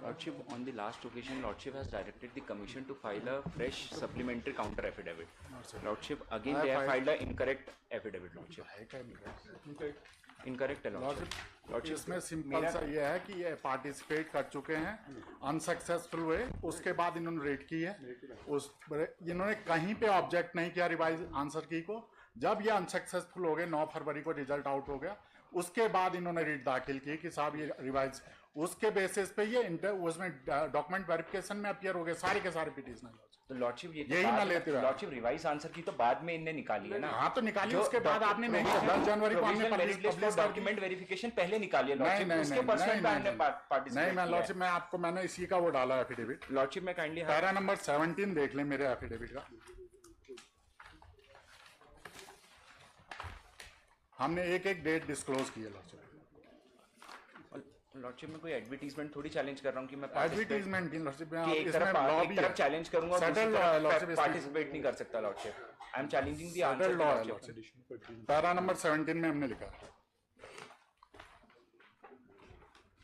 Lordship, on the last occasion, Lordship has directed the Commission to file a fresh supplementary counter affidavit. Lordship, again they have filed an incorrect affidavit. Lordship, incorrect है lordship. इसमें simple सा ये है कि ये participate कर चुके हैं, अनसक्सेसफुल हुए, उसके बाद इन्होंने रेड की है, उस इन्होंने कहीं पे ऑब्जेक्ट नहीं किया रिवाइज आंसर की को। जब ये अनसक्सेसफुल हो गए 9 फरवरी को रिजल्ट आउट हो गया, उसके बाद इन्होंने रीट दाखिल की कि साहब ये रिवाइज, उसके बेसिस पे ये उसमें डॉक्यूमेंट वेरिफिकेशन में अपीयर हो गए सारे के सारे पिटीशनर। तो लॉर्डशिप यही मैं लेते हुए लॉर्डशिप रिवाइज आंसर की तो बाद में इनने निकाली है ना। हाँ तो निकाली, उसके बाद आपने नहीं, 10 जनवरी को हमने डॉक्यूमेंट वेरिफिकेशन पहले निकाली है लॉर्डशिप, उसके पर्सनल पे हमने पार्टिसिपेट नहीं। मैं लॉर्डशिप मैं आपको मैंने इसी का वो डाला एफिडेविट। लॉर्डशिप में काइंडली पैरा नंबर 17 देख लें मेरे एफिडेविट का। हमने एक डेट डिस्क्लोज की है लॉर्डशिप। लॉर्डशिप में कोई एडवर्टाइजमेंट थोड़ी चैलेंज कर रहा हूं कि मैं एडवर्टाइजमेंट की लॉर्डशिप में एक तरफ चैलेंज करूंगा, पार्टिसिपेट नहीं कर सकता lordship. I am challenging the answer lordship. Para number 17 में हमने लिखा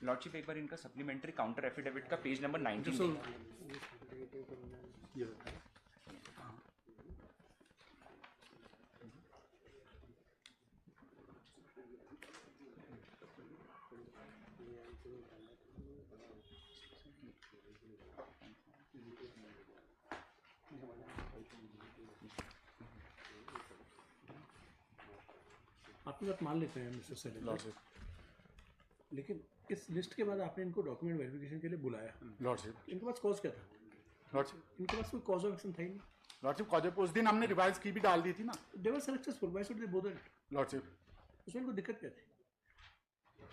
लॉर्डशिप एक बार इनका सप्लीमेंट्री काउंटर एफिडेविट का पेज नंबर 19 आपकी बात मान लेते हैं मिस्टर सेनेटर, लेकिन इस लिस्ट के बाद आपने इनको डॉक्यूमेंट वेरिफिकेशन के लिए बुलाया लॉर्डशिप। इनके पास कॉज क्या था लॉर्डशिप? इनके पास कोई कॉज ऑफ एक्शन था ही नहीं लॉर्डशिप। कॉज उस दिन हमने रिवाइज की भी डाल दी थी ना। They were successful, why should they bother lordship? उसमें इनको दिक्कत क्या थी?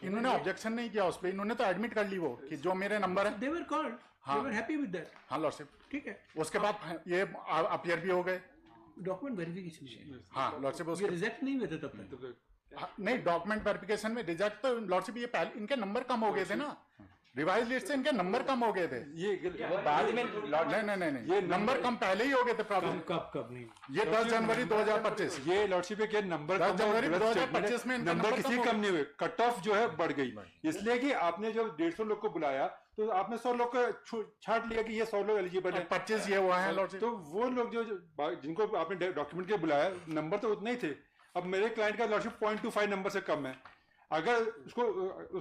इन्होंने ऑब्जेक्शन नहीं किया उस पे, इन्होंने तो एडमिट कर ली वो कि जो मेरे नंबर है। They were called, they were happy with that. हाँ लॉर्डशिप, ठीक है। उसके बाद ये अपीयर भी हो गए डॉक्यूमेंट वेरिफिकेशन। हाँ लॉर्डशिप, उसके रिजेक्ट नहीं हुए थे तब तक। नहीं, डॉक्यूमेंट वेरिफिकेशन में रिजेक्ट तो लॉर्डशिप ये पहले इनके नंबर कम हो गए थे ना, रिवाइज लिस्ट से इनके नंबर कम हो गए थे। ये बाद में नहीं ये नंबर कम पहले ही हो गए थे। प्रॉब्लम कब नहीं, ये 10 जनवरी 2025, ये लॉर्डशिप के नंबर 10 जनवरी 2025 में नंबर किसी कम नहीं हुए, कट ऑफ जो है बढ़ गई, इसलिए कि आपने जो 150 लोग को बुलाया तो आपने 100 लोग को छाट लिया कि ये 100 लोग एलिजिबल है, 25 ये हुआ है लॉर्डशिप। तो वो लोग जो जिनको आपने डॉक्यूमेंट के बुलाया नंबर तो उतने ही थे। अब मेरे क्लाइंट का लॉर्डशिप 0.25 नंबर से कम है, अगर उसको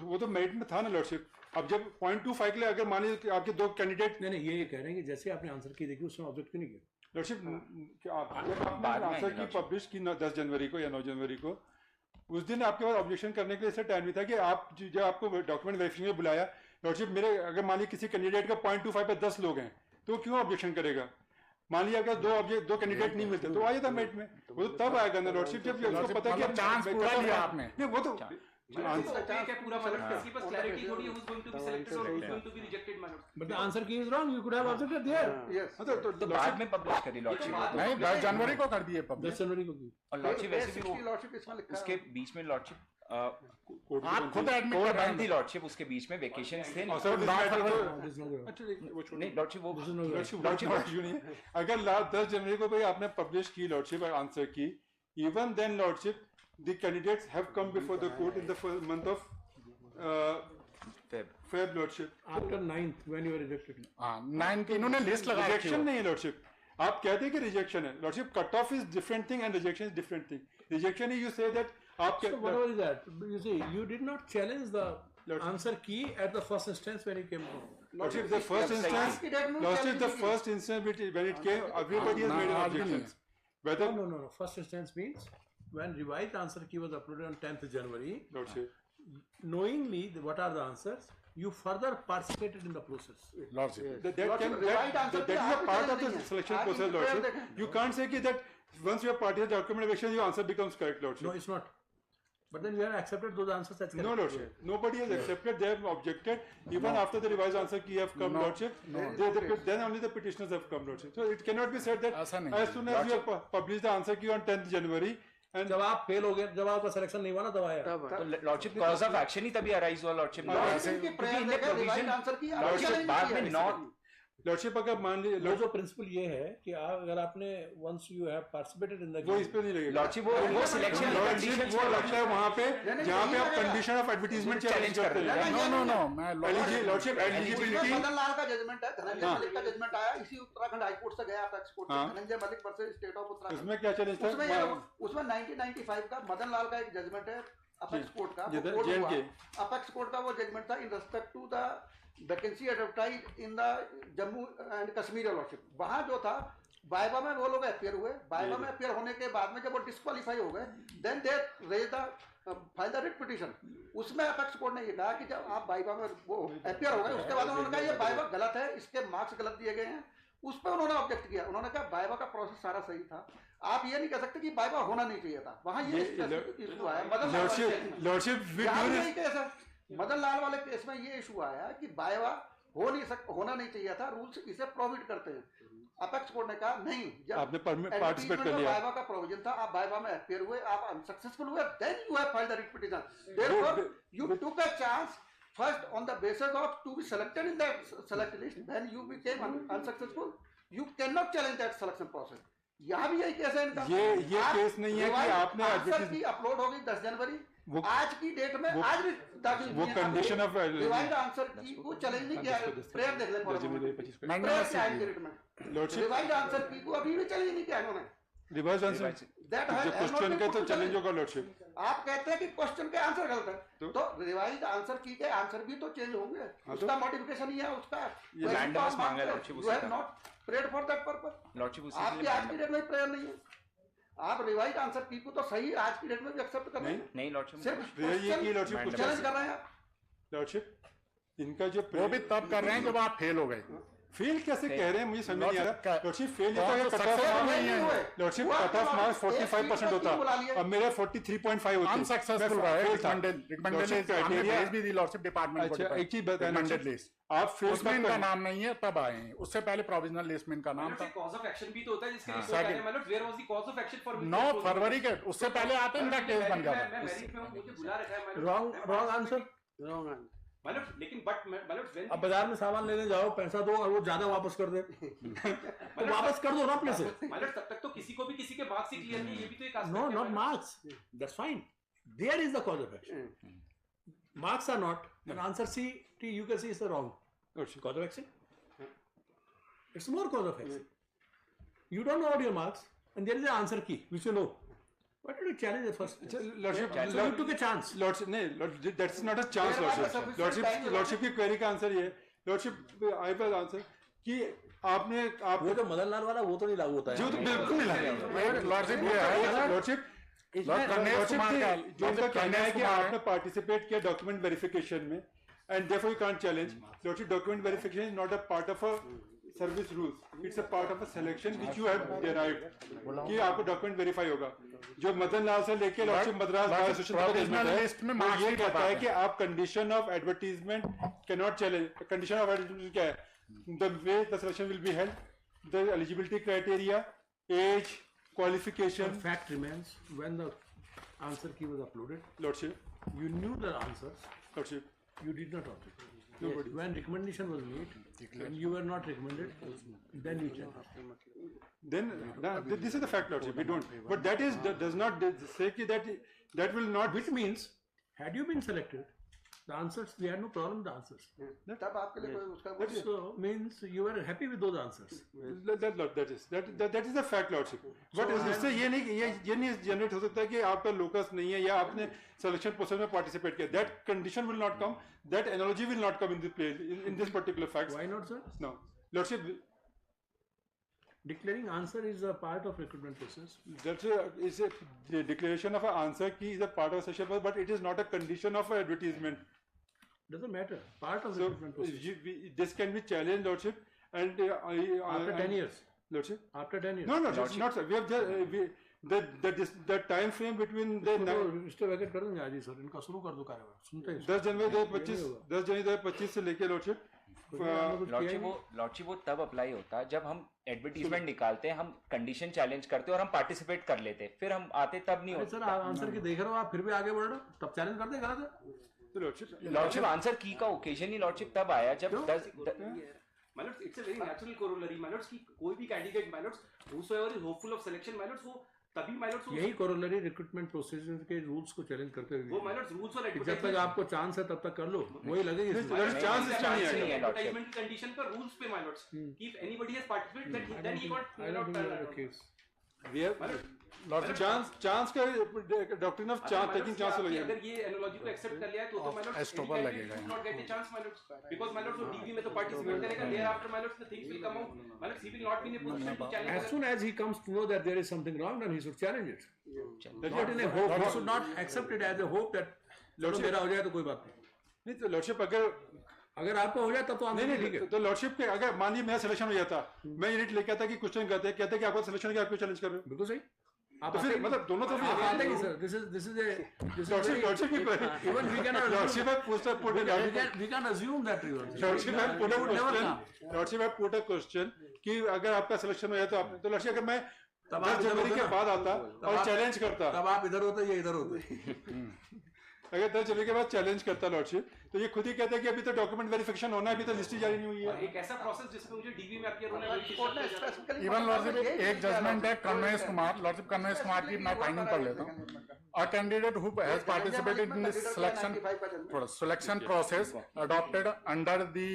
वो तो मेरिट में था ना लॉर्डशिप। अब जब 0.25 के लिए अगर मान लीजिए आपके 2 कैंडिडेट नहीं ये कह रहे हैं कि जैसे आपने आंसर की देखी उसमें ऑब्जेक्ट क्यों नहीं किया लॉर्डशिप? आपने आंसर की पब्लिश की 10 जनवरी को या 9 जनवरी को, उस दिन आपके पास ऑब्जेक्शन करने के लिए ऐसा टाइम नहीं था कि आप जब आपको डॉक्यूमेंट वेरिफिकेशन में बुलाया लॉर्डशिप, मेरे अगर मान लीजिए किसी कैंडिडेट का 0.25 पे 10 लोग हैं तो क्यों ऑब्जेक्शन करेगा? मान लिया अगर 2 कैंडिडेट नहीं मिलते तो आया था मेरिट में, वो तो तब आएगा ना लॉर्डशिप जब उसको पता कि चांस पूरा लिया आपने। नहीं वो तो But the answer key is wrong. You could have objected there. Yes. तो बाद में पब्लिश करी लॉर्डशिप नहीं, 10 जनवरी को कर दिए पब्लिश। 10 जनवरी को की। और लॉर्डशिप वैसे भी उसके बीच में लॉर्डशिप आप खुद एडमिट कर रहे थी लॉर्डशिप, उसके बीच में वेकेशन थे नहीं लॉर्डशिप। वो लॉर्डशिप अगर लास्ट 10 जनवरी को भाई आपने पब्लिश की लॉर्डशिप आंसर की, even then lordship the candidates have come before the court in the first month of Feb lordship. After 9th when you were rejected. हाँ 9 की इन्होंने लिस्ट लगा रखी है। रिजेक्शन नहीं है लॉर्डशिप, आप कहते हैं कि रिजेक्शन है lordship. Cut off is different thing and rejection is different thing. Rejection is you say that आप so whatever is that, you see you did not challenge the answer key at the first instance when it came to lordship. The first instance lordship, the first instance when it came everybody has made an objection. Whether no first instance means when revised answer key was uploaded on 10th January, lordship, knowingly what are the answers, you further participated in the process. Lordship, that is a part of the selection process lordship. You can't say that once you have participated document evaluation your answer becomes correct lordship. No, it's not. But then you have accepted those answers as correct. No lordship, nobody has accepted. They have objected even after the revised answer key have come lordship. Then only the petitioners have come lordship. So it cannot be said that as soon as you have published the answer key on 10th January जब आप fail हो गए, जब आपका selection नहीं हुआ ना, तब आया तो लॉर्डशिप कॉज ऑफ एक्शन ही तभी अराइज हुआ लॉर्डशिप। बाद में लॉर्डशिप अगर मान लीजिए वो जो प्रिंसिपल ये है कि अगर आपने once you have participated in the वो इस पे नहीं लगेगा लॉर्डशिप वो सिलेक्शन लॉर्डशिप वो लगता है वहां पे जहाँ पे आप कंडीशन ऑफ एडवर्टीजमेंट चैलेंज करते हैं नो मैं लॉर्डशिप एलिजिबिलिटी मदन लाल का जजमेंट है, धनंजय मलिक का जजमेंट आया इसी उत्तराखंड हाई कोर्ट से गया अपेक्स कोर्ट से, Dhananjay Malik versus state of Uttarakhand. उसमें क्या चैलेंज था उसमें 1995 का मदन लाल का एक जजमेंट है अपेक्स कोर्ट का, अपेक्स कोर्ट का वो जजमेंट था in respect to the vacancy advertise in the Jammu and Kashmir lordship. वहां जो था वाइवा में वो लोग अपियर हुए, वाइवा में अपियर होने के बाद में जब वो डिस्क्वालीफाई हो गए then they raise the file the writ petition. उसमें अपेक्स कोर्ट ने ये कहा कि जब आप वाइवा में वो अपियर हो गए उसके बाद उन्होंने कहा ये वाइवा गलत है, इसके मार्क्स गलत दिए गए हैं। उस पर उन्होंने ऑब्जेक्ट किया, उन्होंने कहा वाइवा का प्रोसेस सारा सही था, आप ये नहीं कह सकते कि वाइवा होना नहीं चाहिए था। वहां ये इशू आया मदन लाल वाले केस में ये इशू आया कि वाइवा होना नहीं चाहिए था, रूल्स इसे प्रोहिबिट करते हैं। अपेक्स कोर्ट ने कहा नहीं, जब आपने पार्टिसिपेट कर लिया, वाइवा का प्रोविजन था, आप वाइवा में अपियर हुए, आप अनसक्सेसफुल हुए, then you have filed the writ petition. Therefore you took a chance first on the basis of to be selected in that select list, then you became unsuccessful, you cannot challenge that selection process। यहाँ भी यही case है इनका। ये case नहीं है कि आपने आंसर की अपलोड होगी 10 जनवरी, आज की डेट में आज भी दाखिल वो कंडीशन ऑफ रिवाइज्ड आंसर की को चैलेंज नहीं किया। प्रेयर देख ले रिवाइज्ड आंसर की को अभी भी चैलेंज नहीं किया इन्होंने। रिवर्स आंसर जो क्वेश्चन के तो चैलेंज होगा लॉर्डशिप। आप कहते हैं कि क्वेश्चन के आंसर गलत है, तो रिवाइज्ड आंसर की के आंसर भी तो चेंज होंगे, उसका मॉडिफिकेशन ही है उसका। रैंडमनेस मांगा है lordship, you have not prayed for that purpose. Lordship आपकी आज की डेट में प्रेयर नहीं है, आप रिवाइज्ड आंसर की को तो सही आज की डेट में भी एक्सेप्ट कर रहे हैं। नहीं लॉर्डशिप सिर्फ ये की लॉर्डशिप चैलेंज कर रहे हैं आप। लॉर्डशिप इनका जो वो भी तब कर रहे हैं जब आप फेल हो गए। फेल कैसे कह रहे हैं मुझे समझ नहीं आ रहा। लॉर्डशिप फेल होता है cut off lordship cut off marks 45% होता है, अब मेरा 43.5 होता है। अनसक्सेसफुल रहा है, रिकमेंडेड क्राइटेरिया भी दी लॉर्डशिप डिपार्टमेंट को। अच्छा एक चीज बताना, आप फेल उसमें इनका नाम नहीं है तब आए हैं, उससे पहले प्रोविजनल लिस्ट में इनका नाम था। कॉज ऑफ एक्शन भी तो होता है जिसके लिए कहते हैं मतलब where was the cause of action for 9 फरवरी के उससे पहले आते इनका केस बन जाता। मैं मेरिट में मुझे बुला रखा है रॉन्ग आंसर मतलब, लेकिन बट मतलब व्हेन अब बाजार में सामान लेने जाओ, पैसा दो और वो ज्यादा वापस कर दे तो वापस कर दो ना अपने से। मतलब तब तक तो किसी को भी किसी के मार्क्स ही क्लियर नहीं, ये भी तो एक aspect No, not marks. That's fine. There is the cause of action. Marks are not. And answer C, T, you can see is the wrong cause of action. It's more cause of action. You don't know about your marks, and there is an answer key which you know. Why did you challenge it first? Lordship So you took a chance. Lordship नहीं, that's not a chance lordship. Lordship की query का answer ये lordship I was answer कि आपने आप वो तो मदन लाल वाला वो तो नहीं लागू होता है। जो तो बिल्कुल नहीं लगा। लॉर्डशिप ये है, लॉर्डशिप जो उनका कहना है कि आपने पार्टिसिपेट किया डॉक्यूमेंट वेरिफिकेशन में and therefore you can't challenge. Lordship document verification is not a part of a service rules, it's a part of a selection which you have derived कि आपको डॉक्यूमेंट वेरीफाई होगा। जो मदन लाल से लेके lordship Madras bar association तक list में ये कहता है कि आप condition of advertisement can not challenge. Condition of advertisement क्या है? The way the selection will be held, the eligibility criteria, age, qualification. The fact remains when the answer key was uploaded, Lordship, you knew the answers, Lordship, you did not object. Nobody. When recommendation was made and you were not recommended, then you challenged. Then this is the fact, Lordship. We don't. But that is does not say that will not. Which means, had you been selected, the answers we had no problem with the answers. तब आपके लिए कोई उसका So means you were happy with those answers. That is the fact, Lordship. But इससे ये नहीं generate हो सकता है कि आपका लोकस नहीं है या आपने सिलेक्शन प्रोसेस में पार्टिसिपेट किया। That condition will not come. That analogy will not come in this place in this particular fact. Why not, sir? No, Lordship. Declaring answer is a part of recruitment process. Is the declaration of an answer key is a part of session, but it is not a condition of advertisement. Doesn't matter. Part of the recruitment process. This can be challenged, Lordship, and After 10 years. Lordship. After 10 years. No, not sir. We have just the time frame between the Mr. Vegat कर देंगे आज ही sir, इनका शुरू कर दो कार्यवाही। सुनते हैं 10 जनवरी 2025 से लेके लॉर्डशिप वो तब अप्लाई होता जब हम एडवर्टीजमेंट निकालते हैं, हम कंडीशन चैलेंज करते और हम पार्टिसिपेट कर लेते, फिर हम आते तब नहीं होता। सर आंसर की देख रहे हो आप, फिर भी आगे बढ़ रहे हो, तब चैलेंज कर दे गलत है। लॉर्डशिप आंसर की का ओकेजन ही लॉर्डशिप तब आया जब 10 My lords, it's a very natural corollary. My lords, कि कोई भी candidate, my lords, whosoever is hopeful of selection, my lords, वो तभी my lords यही corollary recruitment procedure के rules को challenge करते हुए वो my lords rules और जब तक आपको चांस है तब तक कर लो वही लगेगी चांस इसका नहीं है advertisement की condition पर rules पे my lords if anybody has participated then he got I don't think that's the case. We have chance का doctrine of chance taking chance हो गया अगर ये एनालॉजी को एक्सेप्ट कर लिया है तो my lords एस्टोपल लगेगा not get a chance my lords because my lords वो डीवी में तो पार्टिसिपेट करेगा thereafter my lords the things will come out my lords he will not be in a position to challenge As soon as he comes to know that there is something wrong, then he should challenge it. Not in a hope. He should not accept it as a hope that चलो मेरा हो जाए तो कोई बात नहीं तो lordship अगर आपको हो जाए तब तो नहीं ठीक है तो लॉर्डशिप के अगर मान लीजिए मेरा सिलेक्शन हो जाता मैं यूनिट लेके आता कि क्वेश्चन कहते कि आपका सिलेक्शन क्या आपको चैलेंज कर रहे हो बिल्कुल सही आप तो फिर मतलब दोनों तरफ आप आते हैं सर this is लॉर्डशिप की even we can lordship have we can assume that lordship have put a question कि अगर आपका सिलेक्शन हो जाए तो आप तो लॉर्डशिप अगर मैं 10 जनवरी के बाद आता और चैलेंज करता तब आप इधर होते या इधर होते अगर 10 जनवरी के बाद चैलेंज करता लॉर्डशिप तो ये खुद ही कहता है कि अभी तो डॉक्यूमेंट वेरिफिकेशन होना है अभी तो लिस्ट जारी नहीं हुई है एक ऐसा प्रोसेस जिसमें मुझे डीवी में अपीयर होने वाली इवन लॉर्डशिप एक जजमेंट है कन्वेश कुमार लॉर्डशिप कन्वेश कुमार की मैं फाइनल पढ़ लेता हूँ A candidate who has participated in this selection process adopted under the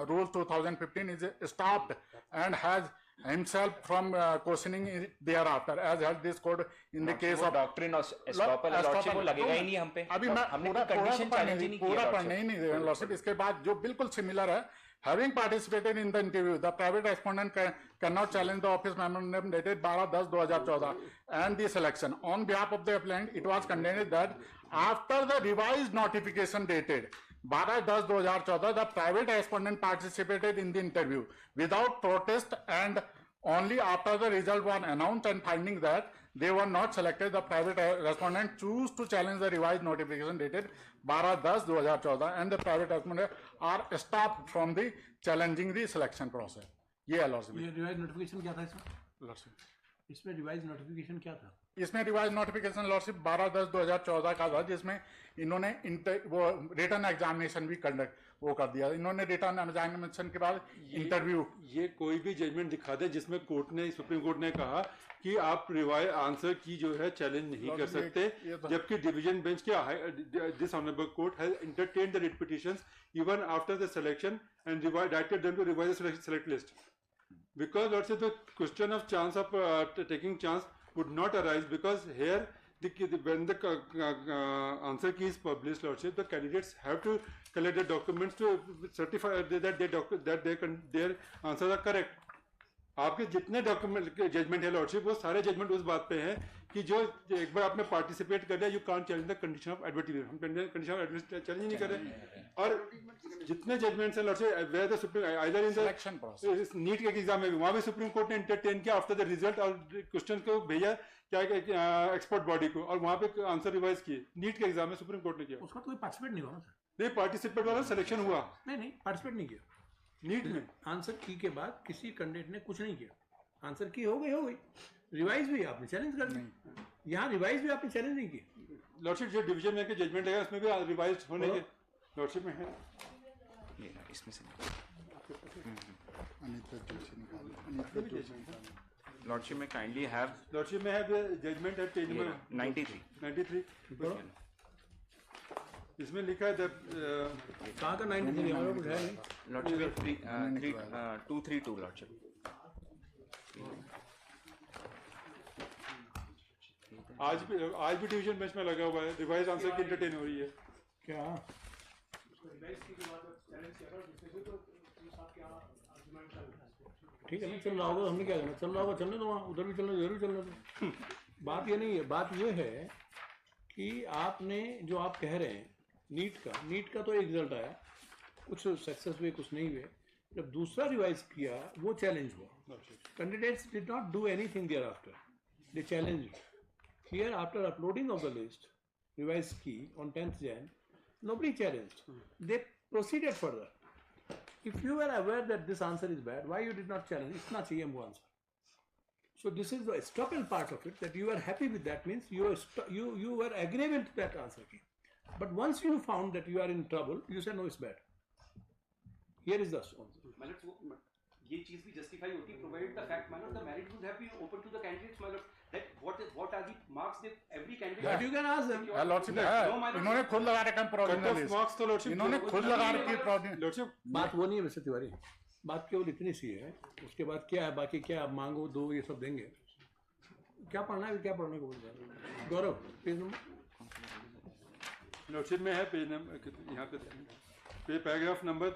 rules 2015 is stopped and has himself from questioning thereafter as held this court in the case of doctrine और estoppel lordship को लगेगा ही नहीं हम पे अभी मैं हमने पूरा कंडीशन चैलेंज ही नहीं पूरा किया पढ़ने ही नहीं दे लॉर्डशिप इसके बाद जो बिल्कुल सिमिलर है having participated in the interview the private respondent cannot challenge the office memorandum dated 12/10/2014 and the selection on behalf of the applicant it was contended that after the revised notification dated 12/10/2014 the private respondent participated in the interview without protest and only after the result was announced and finding that they were not selected the private respondent choose to challenge the revised notification dated 12/10/2014 and the private respondent are stopped from the challenging the selection process. ये है lordship ये revise notification क्या था इसमें lordship इसमें revise notification क्या था इसमें रिवाइज नोटिफिकेशन लॉर्डशिप 12/10/2014 का था जिसमें इन्होंने वो रिटर्न एग्जामिनेशन भी कंडक्ट वो कर दिया इन्होंने रिटर्न एग्जामिनेशन के बाद इंटरव्यू ये कोई भी जजमेंट दिखा दे जिसमें कोर्ट ने सुप्रीम कोर्ट ने कहा कि आप रिवाइज आंसर की जो है चैलेंज नहीं कर सकते जबकि डिवीजन बेंच के this honourable court has entertained the writ petitions even after the selection and directed them to revise the select list because let's say the question of chance of taking chance would not arise because here when the answer key is published lordship the candidates have to collect the documents to certify that their answers are correct आपके जितने document judgement है lordship वो सारे judgement उस बात पे हैं कि जो एक बार आपने पार्टिसिपेट कर लिया you can't challenge the condition of advertisement हम कंडीशन ऑफ एडवर्टीजमेंट चैलेंज नहीं कर रहे और जितने जजमेंट्स हैं lordship where the supreme either in the NEET के एग्जाम में वहां भी सुप्रीम कोर्ट ने एंटरटेन किया आफ्टर द रिजल्ट और क्वेश्चन को भेजा क्या एक्सपर्ट बॉडी को और वहां पे आंसर रिवाइज किए नीट के एग्जाम में सुप्रीम कोर्ट ने किया उसका कोई पार्टिसिपेट नहीं हुआ ना सर नहीं पार्टिसिपेट वाला सिलेक्शन हुआ नहीं पार्टिसिपेट नहीं किया नीट में आंसर की के बाद किसी कैंडिडेट ने कुछ नहीं किया आंसर की हो गई रिवाइज भी आपने चैलेंज कर दी यहाँ रिवाइज भी आपने चैलेंज नहीं की लॉर्डशिप जो डिवीजन में के जजमेंट है उसमें भी रिवाइज होने के लॉर्डशिप में है ये इसमें से लॉर्डशिप में काइंडली हैव लॉर्डशिप में है जजमेंट है पेज नंबर 93 इसमें लिखा है कहाँ का 93 हमारे कुछ है नहीं लॉर्डशिप 232 लॉर्डशिप आज भी डिवीजन बेंच में लगा हुआ है रिवाइज आंसर की एंटरटेन हो रही है क्या ठीक है ना चल रहा होगा हमने क्या करना चल रहा होगा चलने दो वहाँ उधर भी चलना जरूर चलने दो बात ये नहीं है बात ये है कि आपने जो आप कह रहे हैं नीट का तो एक रिजल्ट आया कुछ सक्सेस हुए कुछ नहीं हुए जब दूसरा रिवाइज किया वो चैलेंज हुआ candidates did not do anything thereafter they challenge here after uploading of the list revise की on 10th Jan nobody challenged they proceeded further if you were aware that this answer is bad why you did not challenge itna chahiye humko answer so this is the estoppel part of it that you are happy with that means you were agreeable to that answer key but once you found that you are in trouble you said no it's bad Here is the मतलब ये चीज भी justify होती है provided the fact मतलब the merit would have been open to the candidates मतलब that what are the marks that every candidate that you can ask them. Lordship इन्होंने खुद लगा रखा है प्रोविजनल लिस्ट, मार्क्स तो लॉर्डशिप इन्होंने खुद लगा रखी है प्रोविजनल। लॉर्डशिप बात वो नहीं है वैसे तिवारी, बात केवल इतनी सी है, उसके बाद क्या है, बाकी क्या आप मांगो दो ये सब देंगे। क्या पढ़ना है, क्या पढ़ने को बोल रहा है गौरव? पेज नंबर लॉर्डशिप में है, पेज नंबर यहाँ पे पैराग्राफ नंबर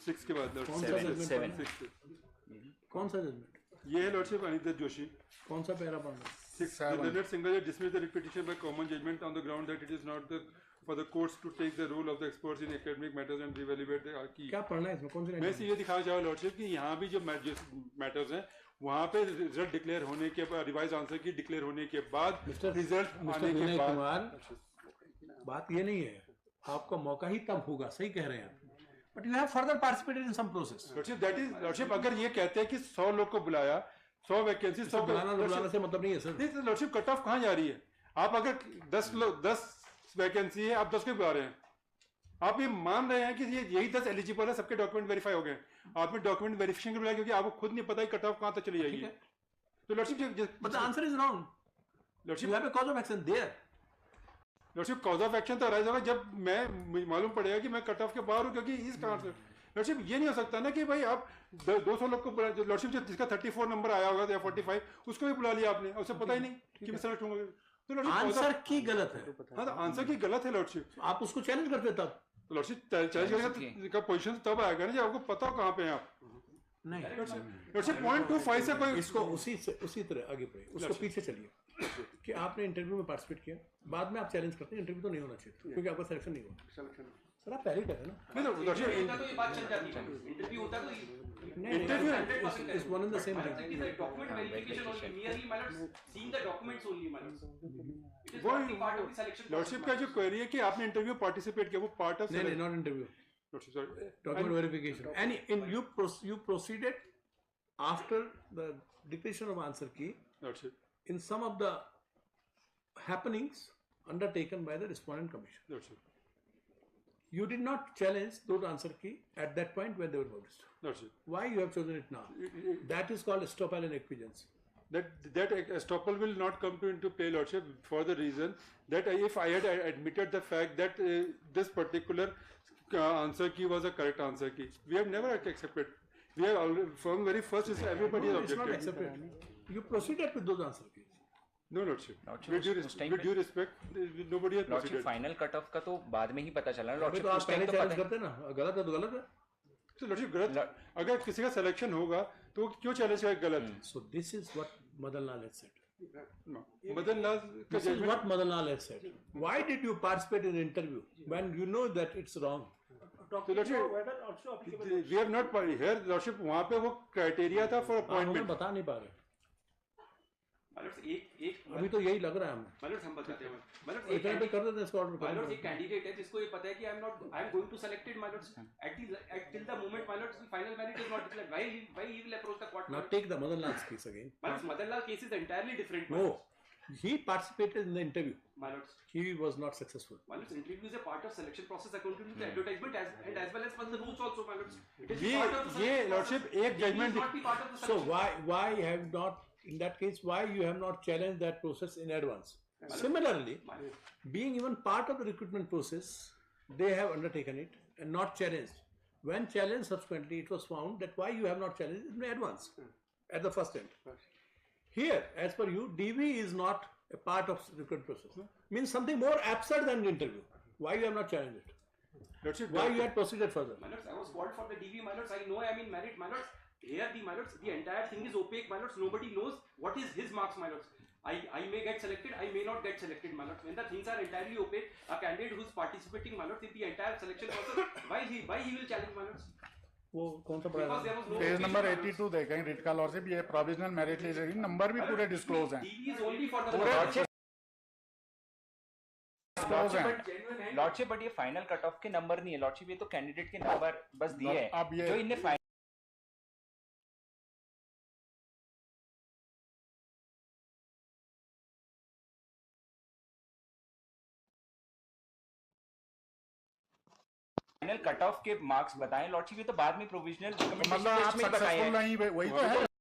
6 के बाद कौन सा जजमेंट? कौन सा जजमेंट? ये है लॉर्डशिप अनिता जोशी। कौन सा पैरा पढ़ना? 6 Leonard Singhal dismissed the petition by common judgment on the ground that it is not for the courts to take the role of the experts in academic matters and reevaluate the key. क्या पढ़ना है इसमें, कौन सी? मैं ये दिखाना चाहूँ lordship कि यहाँ भी जो मैटर्स हैं वहाँ पे रिजल्ट डिक्लेयर होने के बाद, रिवाइज आंसर की डिक्लेयर होने के बाद, रिजल्ट आने के बाद, बात ये नहीं है, आपका मौका ही तब होगा, सही कह रहे हैं आप, but you have further participated in some process. Lordship that is lordship अगर ये कहते हैं कि 100 लोग को बुलाया, 100 वैकेंसी, 100 बुलाना से मतलब नहीं है सर। नहीं लॉर्डशिप कट ऑफ कहाँ जा रही है? आप अगर 10 वैकेंसी है, आप 10 को बुला रहे हैं, आप ये मान रहे हैं कि ये यही 10 एलिजिबल है, सबके डॉक्यूमेंट वेरीफाई हो गए, आपने डॉक्यूमेंट वेरिफिकेशन बुलाया क्योंकि आपको खुद नहीं पता कट ऑफ कहाँ तक चली जाएगी। तो lordship but the answer is wrong, lordship you have a cause of action there. Lordship cause of action तो अराइज होगा जब मैं मालूम पड़ेगा कि मैं कट ऑफ के बाहर हूँ, क्योंकि इस कारण से लॉर्डशिप ये नहीं हो सकता ना कि भाई आप 200 लोग को लॉर्डशिप जिसका 34 नंबर आया होगा या 45 उसको भी बुला लिया आपने, उसे पता ही नहीं कि मैं सेलेक्ट होऊंगा। तो आंसर की गलत है। हाँ, तो आंसर की गलत है लॉर्डशिप, आप उसको चैलेंज करते तब लॉर्डशिप चैलेंज करेगा का पोजीशन तब आएगा ना जब आपको पता हो कहाँ पे हैं आप। नहीं, लॉर्डशिप 0.25 से कोई इसको उसी तरह आगे बढ़े, उसको पीछे चलिए कि आपने इंटरव्यू में पार्टिसिपेट किया, बाद में आप चैलेंज करते हैं, इंटरव्यू तो नहीं होना चाहिए क्योंकि आपका सिलेक्शन नहीं हुआ। सर आप पहले ही कहते हैं ना। नहीं तो लॉर्डशिप तो ये बात चल जाती है, इंटरव्यू होता तो interview is one and the same thing. document verification only, merely my lords, seeing the documents only, my lords. It is वो not the part of the selection lordship का जो क्वेरी है कि आपने इंटरव्यू पार्टिसिपेट किया, वो part of नहीं, not interview, lordship sorry document verification and in you proceeded after the declaration of answer key lordship in some of the happenings undertaken by the respondent commission. Lordship You did not challenge those answer key at that point when they were published. Lordship Why you have chosen it now? That is called estoppel and acquiescence. that estoppel will not come into play, lordship, for the reason that if I had admitted the fact that this particular answer key was a correct answer key, we have never accepted. We have already, from very first, everybody No, has it's not objected. accepted. You proceeded with those answer keys. No, lordship. Lordship, With due respect, nobody has lordship proceeded. Final cut off का तो बाद में ही पता चला अभी lordship तो आप उस टाइम पहले तो चैलेंज पता करते हैं ना, गलत है तो गलत है. So, lordship, गलत अगर किसी का सिलेक्शन होगा तो क्यों चैलेंज है गलत? So this is what Madan Lal had said. No. Madan Lal का This is judgment. what Madan Lal had said. Why did you participate in the interview when you know that it's wrong? So, lordship, we have not here, lordship, वहाँ पे वो criteria था for आप हमें appointment. बता नहीं पा रहे. मतलब एक अभी तो यही लग रहा है हमें. मतलब हम बताते हैं मतलब इतना पे कर देते हैं इसको ऑर्डर my lords, कर. एक कैंडिडेट है जिसको ये पता है कि I am going to select it, my lords, at till the moment, my lords, the final merit is not declared. Why he will approach the court? Now take the Madan Lal's case again. My lords, Madan Lal case is entirely different. my No, lords. he participated in the interview. My lords, He was not successful. my lords, interview is a part of selection process according to the advertisement as well as per the rules also, my lords. It is ये part of the ये selection lordship process. एक It will judgment not be part of the So selection. why have not, in that case, why you have not challenged that process in advance? Similarly, being even part of the recruitment process, they have undertaken it and not challenged. When challenged subsequently, it was found that why you have not challenged it in advance at the first end. Here, as per you, DV is not a part of recruitment process. Means something more absurd than the interview. Why you have not challenged it? lordship, Why you had proceeded further? My lords, I was called for the DV, my lords. I know I am in merit, my lords. Here, my lords, the entire thing is opaque, my lords. Nobody knows what is his marks, my lords. I may get selected, I may not get selected, my lords. When the things are entirely opaque, a candidate who is participating, my lords, in the entire selection process, why he will challenge, my lords? वो कौन सा Because पढ़ा? there was no page occasion, number my lords. 82 देखें writ का lordship, ये provisional merit list number भी पूरे disclose हैं. DV is only for the lordship genuine and lordship but ये फाइनल कट ऑफ के नंबर नहीं है लॉर्डशिप, ये तो कैंडिडेट के नंबर बस दिए हैं अब ये जो इनने फाइनल कट ऑफ के मार्क्स बताएं लॉर्डशिप, ये तो बाद में प्रोविजनल मतलब आप सक्सेसफुल नहीं, वही तो है।